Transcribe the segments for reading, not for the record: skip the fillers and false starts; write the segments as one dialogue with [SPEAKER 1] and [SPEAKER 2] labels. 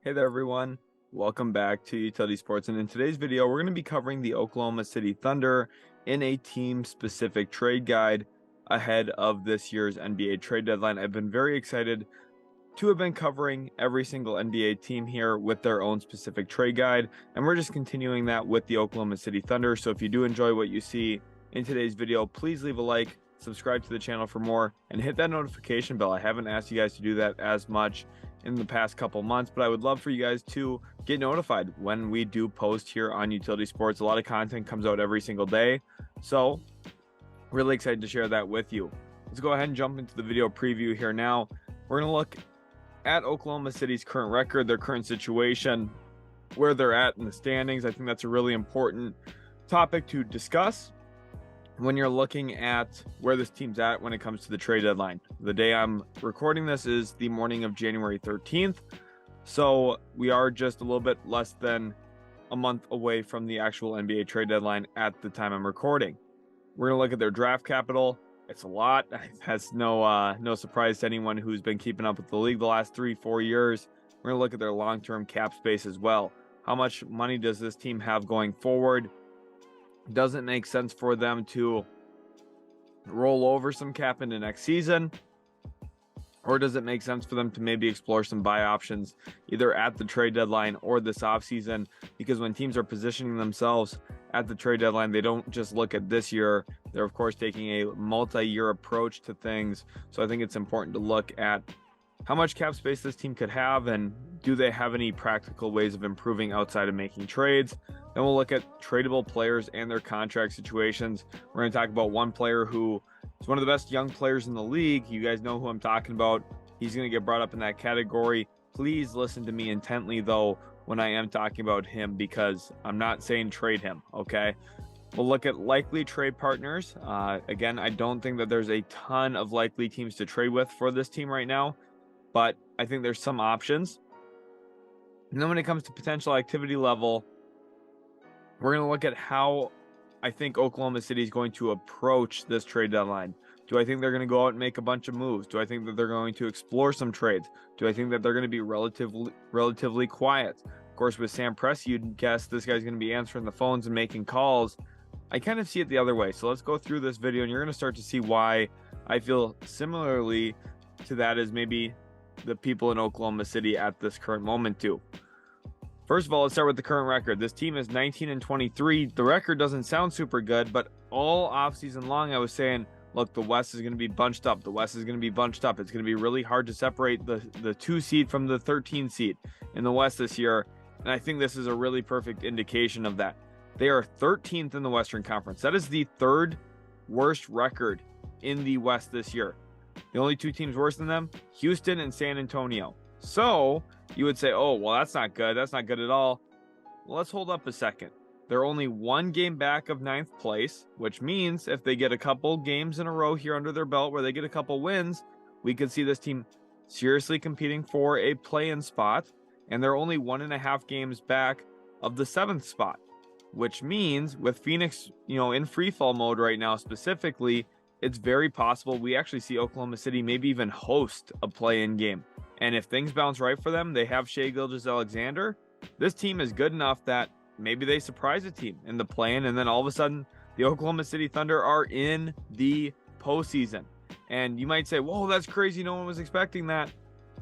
[SPEAKER 1] Hey there, everyone. Welcome back to Utility Sports. And in today's video, we're going to be covering the Oklahoma City Thunder in a team-specific trade guide ahead of this year's NBA trade deadline. I've been very excited to have been covering every single NBA team here with their own specific trade guide. And we're just continuing that with the Oklahoma City Thunder. So if you do enjoy what you see in today's video, please leave a like, subscribe to the channel for more, and hit that notification bell. I haven't asked you guys to do that as much in the past couple months, but I would love for you guys to get notified when we do post here on Utility Sports. A lot of content comes out every single day, so really excited to share that with you. Let's go ahead and jump into the video preview here now. We're going to look at Oklahoma City's current record, their current situation, where they're at in the standings. I think that's a really important topic to discuss when you're looking at where this team's at when it comes to the trade deadline. The day I'm recording this is the morning of January 13th. So we are just a little bit less than a month away from the actual NBA trade deadline at the time I'm recording. We're going to look at their draft capital. It's a lot. That's no surprise to anyone who's been keeping up with the league the last 3-4 years. We're going to look at their long-term cap space as well. How much money does this team have going forward? Does it make sense for them to roll over some cap into next season? Or does it make sense for them to maybe explore some buy options either at the trade deadline or this offseason? Because when teams are positioning themselves at the trade deadline, they don't just look at this year. They're, of course, taking a multi-year approach to things. So I think it's important to look at how much cap space this team could have, and do they have any practical ways of improving outside of making trades? Then we'll look at tradable players and their contract situations. We're going to talk about one player who is one of the best young players in the league. You guys know who I'm talking about. He's going to get brought up in that category. Please listen to me intently, though, when I am talking about him, because I'm not saying trade him, okay? We'll look at likely trade partners. Again, I don't think that there's a ton of likely teams to trade with for this team right now, but I think there's some options. And then when it comes to potential activity level, we're going to look at how I think Oklahoma City is going to approach this trade deadline. Do I think they're going to go out and make a bunch of moves? Do I think that they're going to explore some trades? Do I think that they're going to be relatively quiet? Of course, with Sam Presti, you'd guess this guy's going to be answering the phones and making calls. I kind of see it the other way. So let's go through this video, and you're going to start to see why I feel similarly to that as maybe the people in Oklahoma City at this current moment do. First of all, let's start with the current record. This team is 19-23. The record doesn't sound super good, but all offseason long, I was saying, look, the West is going to be bunched up. The West is going to be bunched up. It's going to be really hard to separate the 2 seed from the 13 seed in the West this year. And I think this is a really perfect indication of that. They are 13th in the Western Conference. That is the 3rd worst record in the West this year. The only 2 teams worse than them, Houston and San Antonio. So you would say, oh, well, that's not good. That's not good at all. Well, let's hold up a second. They're only 1 game back of 9th place, which means if they get a couple games in a row here under their belt where they get a couple wins, we could see this team seriously competing for a play-in spot. And they're only 1.5 games back of the 7th spot, which means with Phoenix, in free fall mode right now specifically, it's very possible we actually see Oklahoma City maybe even host a play-in game. And if things bounce right for them, they have Shai Gilgeous-Alexander. This team is good enough that maybe they surprise a team in the play-in, and then all of a sudden, the Oklahoma City Thunder are in the postseason. And you might say, whoa, that's crazy. No one was expecting that.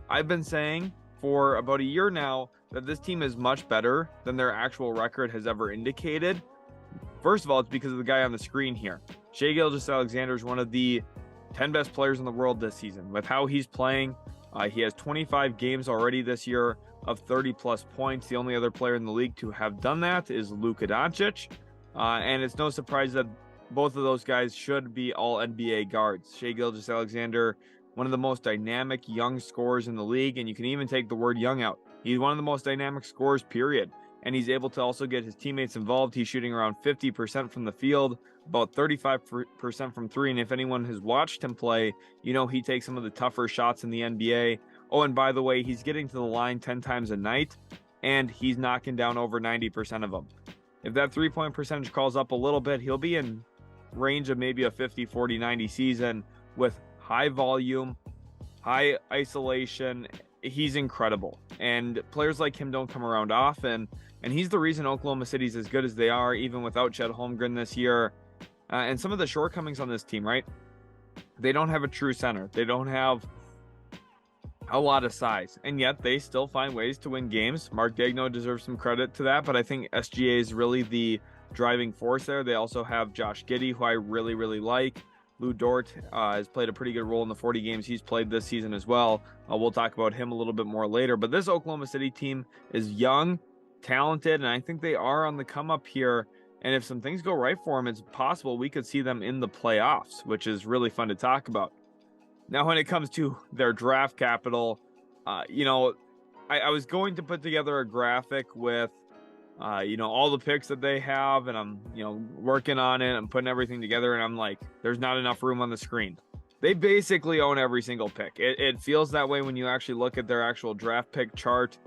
[SPEAKER 1] I've been saying for about a year now that this team is much better than their actual record has ever indicated. First of all, it's because of the guy on the screen here. Shai Gilgeous-Alexander is one of the 10 best players in the world this season. With how he's playing, he has 25 games already this year of 30-plus points. The only other player in the league to have done that is Luka Doncic. And it's no surprise that both of those guys should be all NBA guards. Shai Gilgeous-Alexander, one of the most dynamic young scorers in the league, and you can even take the word young out. He's one of the most dynamic scorers, period. And he's able to also get his teammates involved. He's shooting around 50% from the field, about 35% from 3. And if anyone has watched him play, he takes some of the tougher shots in the NBA. Oh, and by the way, he's getting to the line 10 times a night, and he's knocking down over 90% of them. If that three-point percentage crawls up a little bit, he'll be in range of maybe a 50, 40, 90 season with high volume, high isolation, he's incredible. And players like him don't come around often. And he's the reason Oklahoma City's as good as they are, even without Chet Holmgren this year. And some of the shortcomings on this team, right? They don't have a true center. They don't have a lot of size, and yet they still find ways to win games. Mark Daigneault deserves some credit to that, but I think SGA is really the driving force there. They also have Josh Giddey, who I really, really like. Lou Dort has played a pretty good role in the 40 games he's played this season as well. We'll talk about him a little bit more later, but this Oklahoma City team is young, talented, and I think they are on the come up here. And if some things go right for them, it's possible we could see them in the playoffs, which is really fun to talk about. Now, when it comes to their draft capital, I was going to put together a graphic with, all the picks that they have, and I'm, working on it. I'm putting everything together, and I'm like, there's not enough room on the screen. They basically own every single pick. It feels that way when you actually look at their actual draft pick chart.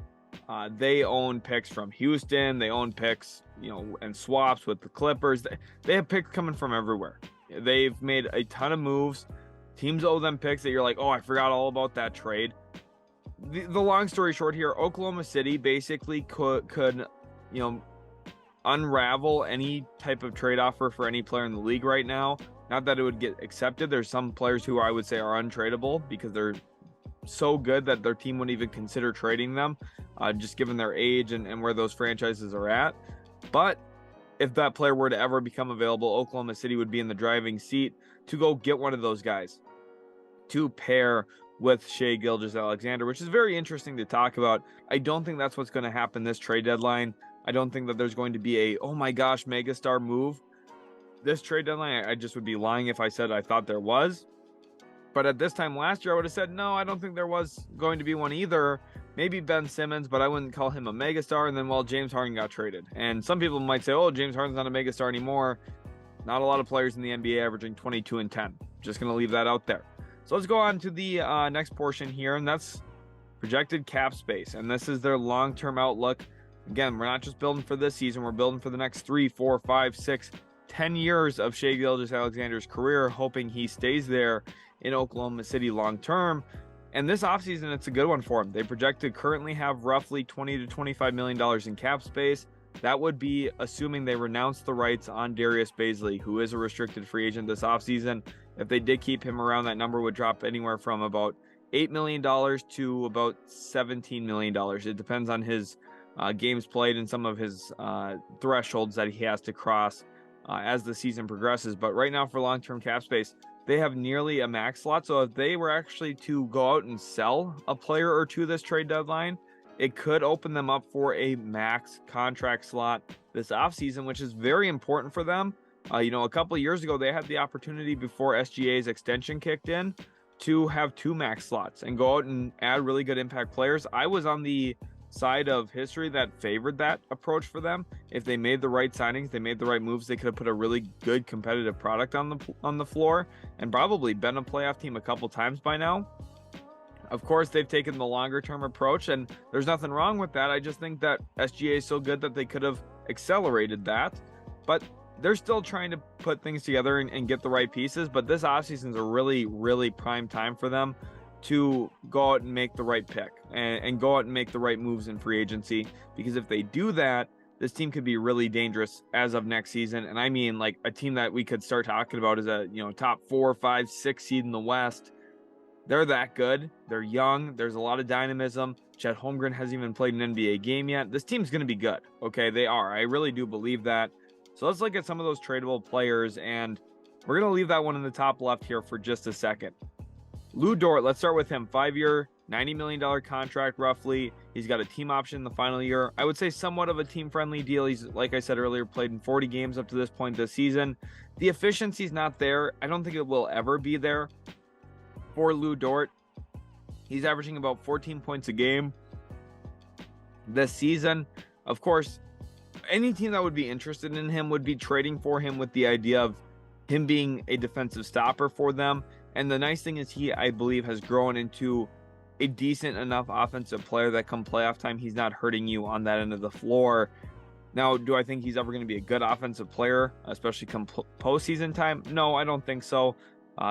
[SPEAKER 1] They own picks from Houston. They own picks, and swaps with the Clippers. They have picks coming from everywhere. They've made a ton of moves. Teams owe them picks that you're like, oh, I forgot all about that trade. The long story short here, Oklahoma City basically could unravel any type of trade offer for any player in the league right now. Not that it would get accepted. There's some players who I would say are untradeable because they're so good that their team wouldn't even consider trading them, just given their age and where those franchises are at. But if that player were to ever become available, Oklahoma City would be in the driving seat to go get one of those guys to pair with Shai Gilgeous-Alexander, which is very interesting to talk about. I don't think that's what's going to happen this trade deadline. I don't think that there's going to be a, oh my gosh, megastar move this trade deadline. I just would be lying if I said I thought there was. But at this time last year, I would have said, no, I don't think there was going to be one either. Maybe Ben Simmons, but I wouldn't call him a megastar. And then, James Harden got traded. And some people might say, oh, James Harden's not a megastar anymore. Not a lot of players in the NBA averaging 22 and 10. Just going to leave that out there. So let's go on to the next portion here, and that's projected cap space. And this is their long-term outlook. Again, we're not just building for this season. We're building for the next 3, 4, 5, 6, 10 years of Shai Gilgeous-Alexander's career, hoping he stays there in Oklahoma City long-term. And this offseason, it's a good one for him. They project to currently have roughly $20 to $25 million in cap space. That would be assuming they renounce the rights on Darius Bazley, who is a restricted free agent this offseason. If they did keep him around, that number would drop anywhere from about $8 million to about $17 million. It depends on his games played and some of his thresholds that he has to cross as the season progresses. But right now for long-term cap space, they have nearly a max slot. So if they were actually to go out and sell a player or two this trade deadline, it could open them up for a max contract slot this offseason, which is very important for them. A couple of years ago, they had the opportunity before SGA's extension kicked in to have 2 max slots and go out and add really good impact players. I was on the side of history that favored that approach for them. If they made the right signings, they made the right moves, they could have put a really good competitive product on the floor and probably been a playoff team a couple times by now. Of course, they've taken the longer term approach, and there's nothing wrong with that. I just think that SGA is so good that they could have accelerated that, but they're still trying to put things together and get the right pieces. But this offseason is a really, really prime time for them to go out and make the right pick and go out and make the right moves in free agency. Because if they do that, this team could be really dangerous as of next season. And I mean, like a team that we could start talking about as a, top 4, 5, 6 seed in the West. They're that good. They're young. There's a lot of dynamism. Chet Holmgren hasn't even played an NBA game yet. This team's going to be good. Okay, they are. I really do believe that. So let's look at some of those tradable players, and we're going to leave that one in the top left here for just a second. Lou Dort, let's start with him. 5-year, $90 million contract roughly. He's got a team option in the final year. I would say somewhat of a team-friendly deal. He's, like I said earlier, played in 40 games up to this point this season. The efficiency's not there. I don't think it will ever be there for Lou Dort. He's averaging about 14 points a game this season. Of course, any team that would be interested in him would be trading for him with the idea of him being a defensive stopper for them. And the nice thing is he, I believe, has grown into a decent enough offensive player that come playoff time, he's not hurting you on that end of the floor. Now, do I think he's ever going to be a good offensive player, especially come postseason time? No, I don't think so.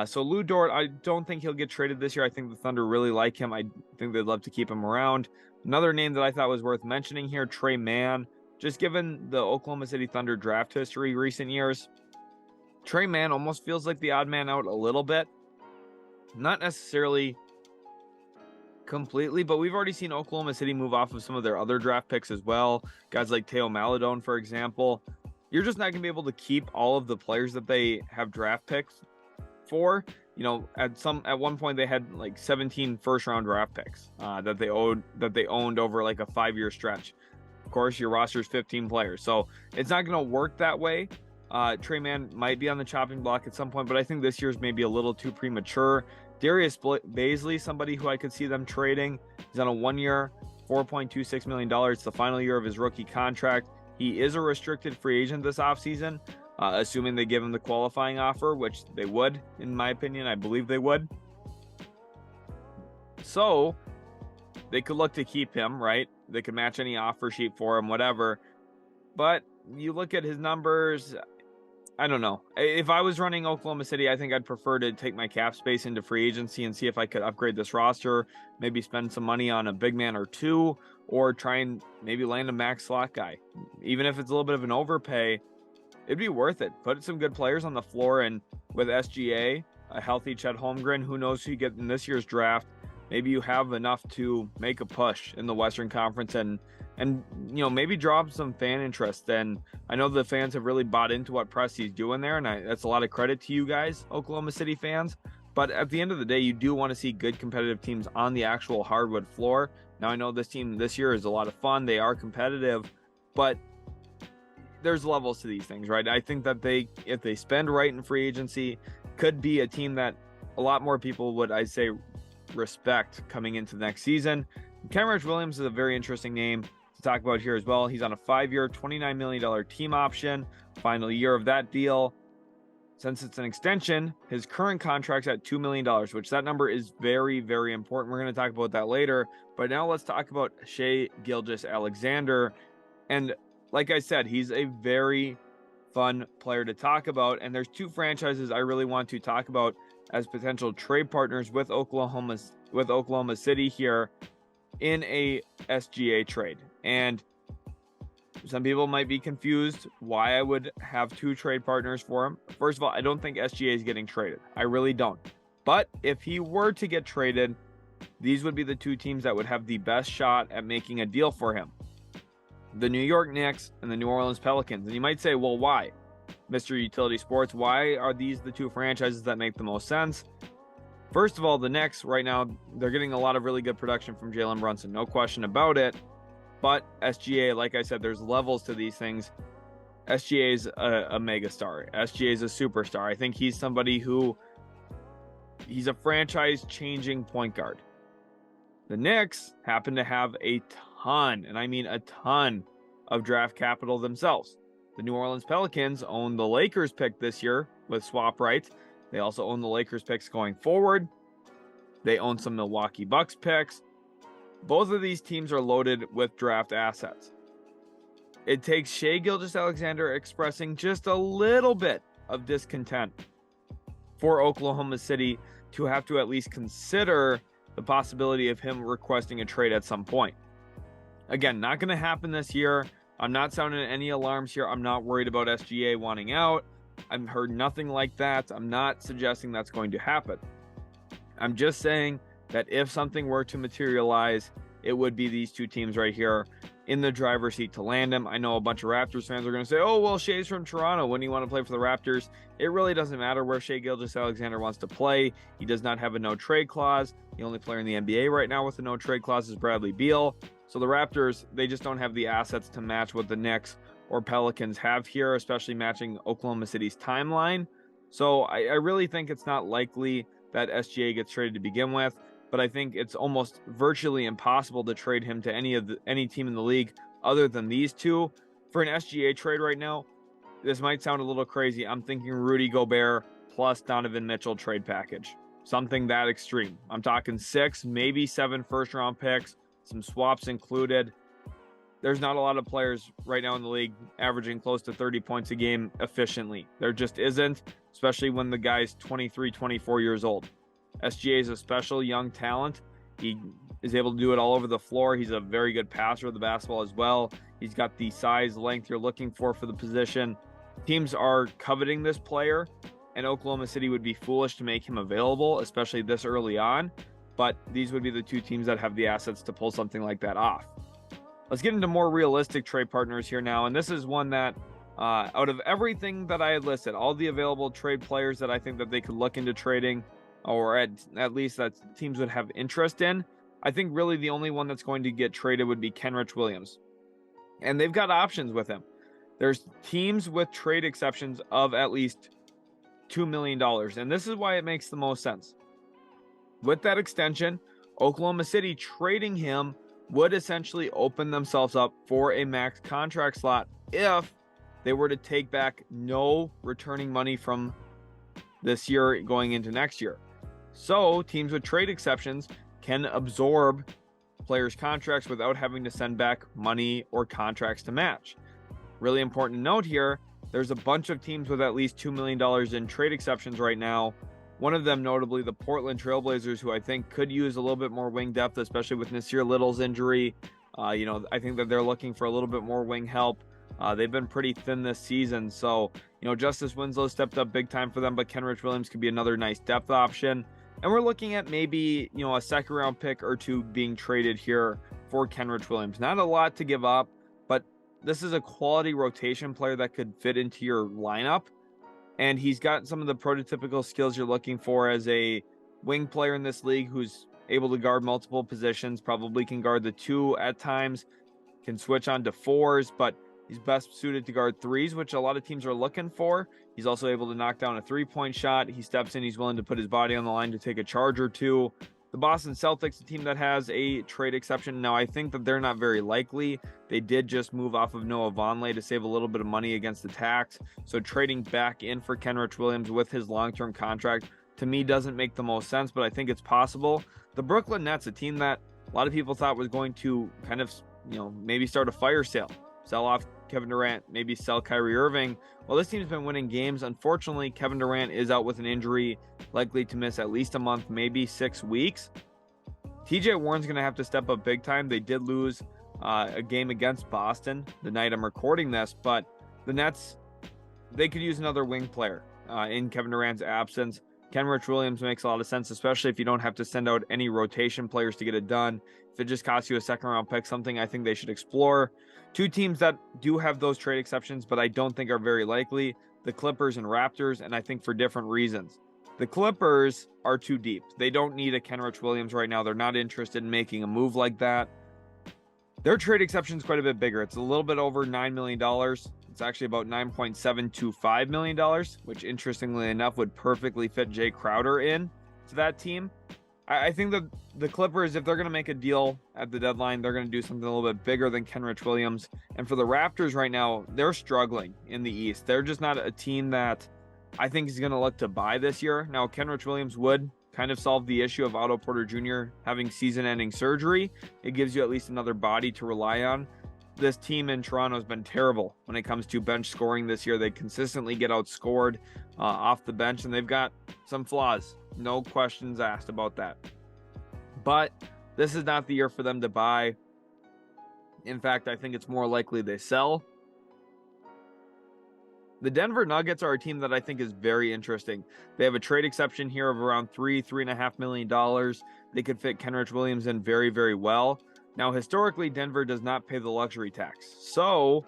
[SPEAKER 1] So Lou Dort, I don't think he'll get traded this year. I think the Thunder really like him. I think they'd love to keep him around. Another name that I thought was worth mentioning here, Trey Mann. Just given the Oklahoma City Thunder draft history recent years, Trey Mann almost feels like the odd man out a little bit. Not necessarily completely, but we've already seen Oklahoma City move off of some of their other draft picks as well. Guys like Teo Maladone, for example. You're just not going to be able to keep all of the players that they have draft picks for. You know, at one point they had like 17 first-round draft picks that they owned over like a 5-year stretch. Of course, your roster is 15 players, so it's not going to work that way. Trey Mann might be on the chopping block at some point, but I think this year's maybe a little too premature. Darius Baisley, somebody who I could see them trading. He's on a 1-year, $4.26 million. It's the final year of his rookie contract. He is a restricted free agent this offseason, assuming they give him the qualifying offer, which they would, in my opinion. I believe they would. So they could look to keep him, right? They could match any offer sheet for him, whatever. But you look at his numbers, I don't know. If I was running Oklahoma City, I think I'd prefer to take my cap space into free agency and see if I could upgrade this roster, maybe spend some money on a big man or two, or try and maybe land a max slot guy. Even if it's a little bit of an overpay, it'd be worth it. Put some good players on the floor, and with SGA, a healthy Chet Holmgren, who knows who you get in this year's draft, maybe you have enough to make a push in the Western Conference and you know, maybe drop some fan interest. And I know the fans have really bought into what Presti's doing there, and that's a lot of credit to you guys, Oklahoma City fans. But at the end of the day, you do want to see good competitive teams on the actual hardwood floor. Now, I know this team this year is a lot of fun. They are competitive, but there's levels to these things, right? I think that if they spend right in free agency, could be a team that a lot more people would, I'd say, respect coming into the next season. Kenrich Williams is a very interesting name to talk about here as well. He's on a 5-year, $29 million team option, final year of that deal. Since it's an extension, his current contract's at $2 million, which that number is very, very important. We're going to talk about that later. But now let's talk about Shai Gilgeous-Alexander. And like I said, he's a very fun player to talk about. And there's two franchises I really want to talk about as potential trade partners with Oklahoma City here in a SGA trade. And some people might be confused why I would have two trade partners for him. First of all, I don't think SGA is getting traded. I really don't. But if he were to get traded, these would be the two teams that would have the best shot at making a deal for him: the New York Knicks and the New Orleans Pelicans. And you might say, well, why? Mr. Utility Sports, why are these the two franchises that make the most sense? First of all, the Knicks right now, they're getting a lot of really good production from Jalen Brunson, no question about it. But SGA, like I said, there's levels to these things. SGA is a megastar. SGA is a superstar. I think he's somebody who, he's a franchise-changing point guard. The Knicks happen to have a ton, and I mean a ton, of draft capital themselves. The New Orleans Pelicans own the Lakers pick this year with swap rights. They also own the Lakers picks going forward. They own some Milwaukee Bucks picks. Both of these teams are loaded with draft assets. It takes Shai Gilgeous-Alexander expressing just a little bit of discontent for Oklahoma City to have to at least consider the possibility of him requesting a trade at some point. Again, not going to happen this year. I'm not sounding any alarms here. I'm not worried about SGA wanting out. I've heard nothing like that. I'm not suggesting that's going to happen. I'm just saying that if something were to materialize, it would be these two teams right here in the driver's seat to land him. I know a bunch of Raptors fans are going to say, oh, well, Shai's from Toronto. Wouldn't he want to play for the Raptors? It really doesn't matter where Shai Gilgeous-Alexander wants to play. He does not have a no-trade clause. The only player in the NBA right now with a no-trade clause is Bradley Beal. So the Raptors, they just don't have the assets to match what the Knicks or Pelicans have here, especially matching Oklahoma City's timeline. So I really think it's not likely that SGA gets traded to begin with, but I think it's almost virtually impossible to trade him to any team in the league other than these two. For an SGA trade right now, this might sound a little crazy. I'm thinking Rudy Gobert plus Donovan Mitchell trade package. Something that extreme. I'm talking 6, maybe 7 first-round picks, some swaps included. there's not a lot of players right now in the league averaging close to 30 points a game efficiently. There just isn't, especially when the guy's 23, 24 years old. SGA is a special young talent. He is able to do it all over the floor. He's a very good passer of the basketball as well. He's got the size, length you're looking for the position. Teams are coveting this player, and Oklahoma City would be foolish to make him available, especially this early on. But these would be the two teams that have the assets to pull something like that off. Let's get into more realistic trade partners here now. And this is one that, out of everything that I had listed, all the available trade players that I think that they could look into trading, or at least that teams would have interest in, I think really the only one that's going to get traded would be Kenrich Williams. And they've got options with him. There's teams with trade exceptions of at least $2 million. And this is why it makes the most sense. With that extension, Oklahoma City trading him would essentially open themselves up for a max contract slot if they were to take back no returning money from this year going into next year. So teams with trade exceptions can absorb players' contracts without having to send back money or contracts to match. Really important to note here, there's a bunch of teams with at least $2 million in trade exceptions right now. One of them notably the Portland Trailblazers, who I think could use a little bit more wing depth, especially with Nasir Little's injury. I think that they're looking for a little bit more wing help. They've been pretty thin this season. So, Justice Winslow stepped up big time for them, but Kenrich Williams could be another nice depth option. And we're looking at maybe, a second round pick or two being traded here for Kenrich Williams. Not a lot to give up, but this is a quality rotation player that could fit into your lineup. And he's got some of the prototypical skills you're looking for as a wing player in this league who's able to guard multiple positions, probably can guard the two at times, can switch on to fours, but he's best suited to guard threes, which a lot of teams are looking for. He's also able to knock down a three-point shot. He steps in. He's willing to put his body on the line to take a charge or two. The Boston Celtics, a team that has a trade exception. Now, I think that they're not very likely. They did just move off of Noah Vonleh to save a little bit of money against the tax. So trading back in for Kenrich Williams with his long-term contract, to me, doesn't make the most sense, but I think it's possible. The Brooklyn Nets, a team that a lot of people thought was going to kind of, maybe start a fire sale, sell off Kevin Durant, maybe sell Kyrie Irving. Well, this team's been winning games. Unfortunately, Kevin Durant is out with an injury, likely to miss at least a month, maybe 6 weeks. TJ Warren's going to have to step up big time. They did lose a game against Boston the night I'm recording this, but the Nets, they could use another wing player in Kevin Durant's absence. Kenrich Williams makes a lot of sense, especially if you don't have to send out any rotation players to get it done. If it just costs you a second round pick, something I think they should explore. Two teams that do have those trade exceptions, but I don't think are very likely, the Clippers and Raptors, and I think for different reasons. The Clippers are too deep. They don't need a Kenrich Williams right now. They're not interested in making a move like that. Their trade exception is quite a bit bigger. It's a little bit over $9 million. It's actually about $9.725 million, which interestingly enough would perfectly fit Jay Crowder in to that team. I think that the Clippers, if they're going to make a deal at the deadline, they're going to do something a little bit bigger than Kenrich Williams. And for the Raptors right now, they're struggling in the East. They're just not a team that I think is going to look to buy this year. Now, Kenrich Williams would kind of solve the issue of Otto Porter Jr. having season-ending surgery. It gives you at least another body to rely on. This team in Toronto has been terrible when it comes to bench scoring this year. They consistently get outscored off the bench, and they've got some flaws. No questions asked about that. But this is not the year for them to buy. In fact, I think it's more likely they sell. The Denver Nuggets are a team that I think is very interesting. They have a trade exception here of around $3.5 million. They could fit Kenrich Williams in very, very well. Now, historically, Denver does not pay the luxury tax. So,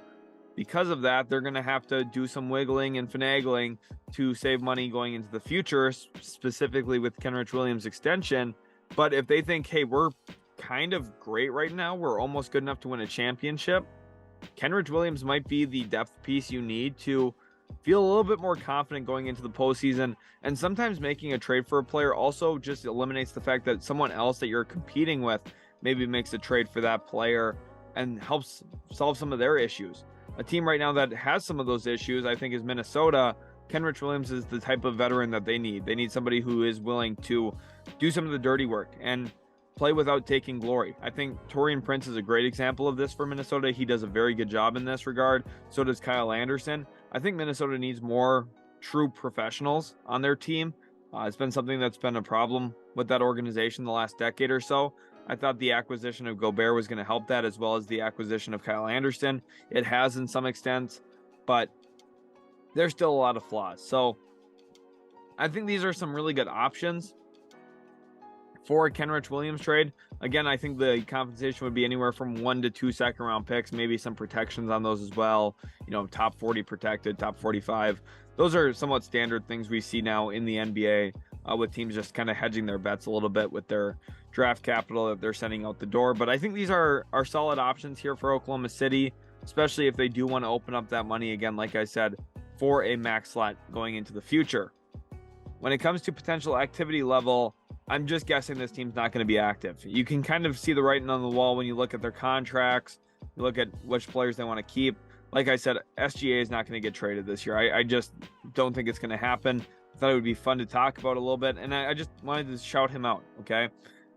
[SPEAKER 1] because of that, they're going to have to do some wiggling and finagling to save money going into the future, specifically with Kenrich Williams' extension. But if they think, hey, we're kind of great right now, we're almost good enough to win a championship, Kenrich Williams might be the depth piece you need to feel a little bit more confident going into the postseason. And sometimes making a trade for a player also just eliminates the fact that someone else that you're competing with maybe makes a trade for that player and helps solve some of their issues. A team right now that has some of those issues, I think, is Minnesota. Kenrich Williams is the type of veteran that they need. They need somebody who is willing to do some of the dirty work. And play without taking glory. I think Taurean Prince is a great example of this for Minnesota. He does a very good job in this regard. So does Kyle Anderson. I think Minnesota needs more true professionals on their team. It's been something that's been a problem with that organization the last decade or so. I thought the acquisition of Gobert was going to help that, as well as the acquisition of Kyle Anderson. It has in some extent, but there's still a lot of flaws. So I think these are some really good options for a Kenrich Williams trade. Again, I think the compensation would be anywhere from 1 to 2 second-round picks, maybe some protections on those as well. You know, top 40 protected, top 45. Those are somewhat standard things we see now in the NBA, with teams just kind of hedging their bets a little bit with their draft capital that they're sending out the door. But I think these are solid options here for Oklahoma City, especially if they do want to open up that money again, like I said, for a max slot going into the future. When it comes to potential activity level, I'm just guessing this team's not going to be active. You can kind of see the writing on the wall when you look at their contracts, you look at which players they want to keep. Like I said, SGA is not going to get traded this year. I just don't think it's going to happen. I thought it would be fun to talk about a little bit, and I just wanted to shout him out, okay?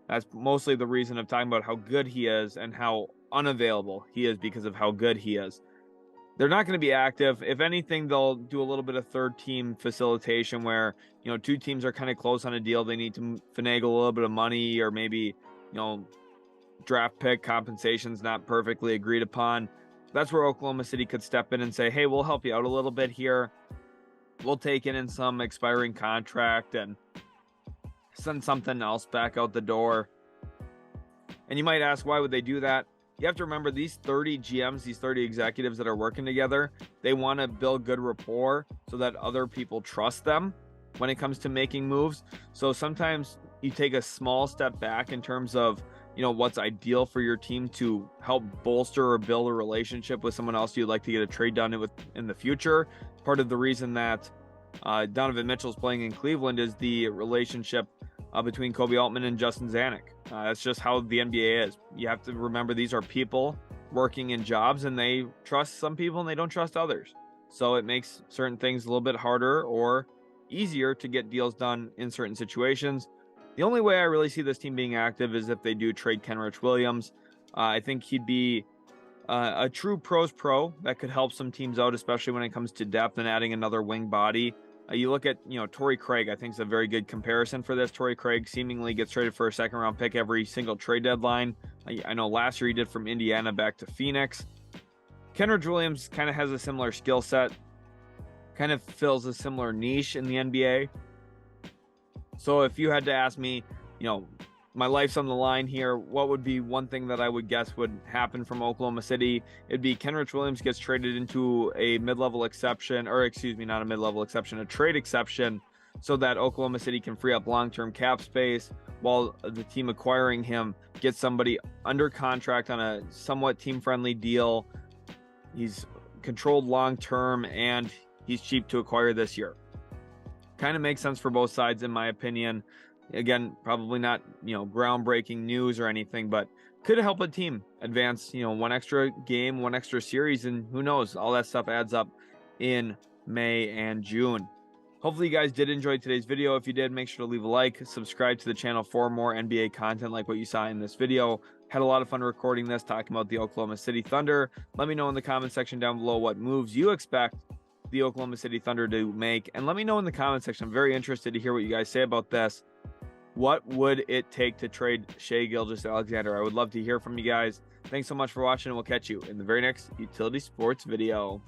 [SPEAKER 1] That's mostly the reason of talking about how good he is and how unavailable he is because of how good he is. They're not going to be active. If anything, they'll do a little bit of third team facilitation where, you know, two teams are kind of close on a deal. They need to finagle a little bit of money, or maybe, you know, draft pick compensation's not perfectly agreed upon. That's where Oklahoma City could step in and say, hey, we'll help you out a little bit here. We'll take in some expiring contract and send something else back out the door. And you might ask, why would they do that? You have to remember, these 30 GMs, these 30 executives that are working together, they want to build good rapport so that other people trust them when it comes to making moves. So sometimes you take a small step back in terms of, you know, what's ideal for your team to help bolster or build a relationship with someone else you'd like to get a trade done with in the future. Part of the reason that Donovan Mitchell's playing in Cleveland is the relationship between Kobe Altman and Justin Zanuck. That's just how the NBA is. You have to remember, these are people working in jobs, and they trust some people and they don't trust others. So it makes certain things a little bit harder or easier to get deals done in certain situations. The only way I really see this team being active is if they do trade Kenrich Williams. I think he'd be a true pros pro that could help some teams out, especially when it comes to depth and adding another wing body. You look at, you know, Torrey Craig, I think is a very good comparison for this. Torrey Craig seemingly gets traded for a second-round pick every single trade deadline. I know last year he did from Indiana back to Phoenix. Kenrich Williams kind of has a similar skill set, kind of fills a similar niche in the NBA. So if you had to ask me, you know, my life's on the line here, what would be one thing that I would guess would happen from Oklahoma City? It'd be Kenrich Williams gets traded into a mid-level exception, or excuse me, not a mid-level exception, a trade exception, so that Oklahoma City can free up long-term cap space while the team acquiring him gets somebody under contract on a somewhat team-friendly deal. He's controlled long-term and he's cheap to acquire this year. Kind of makes sense for both sides, in my opinion. Again, probably not, you know, groundbreaking news or anything, but could help a team advance, you know, one extra game, one extra series, and who knows, all that stuff adds up in May and June. Hopefully you guys did enjoy today's video. If you did, make sure to leave a like, subscribe to the channel for more NBA content like what you saw in this video. Had a lot of fun recording this, talking about the Oklahoma City Thunder. Let me know in the comment section down below what moves you expect the Oklahoma City Thunder to make, and let me know in the comment section. I'm very interested to hear what you guys say about this. What would it take to trade Shai Gilgeous-Alexander? I would love to hear from you guys. Thanks so much for watching, and we'll catch you in the very next Utility Sports video.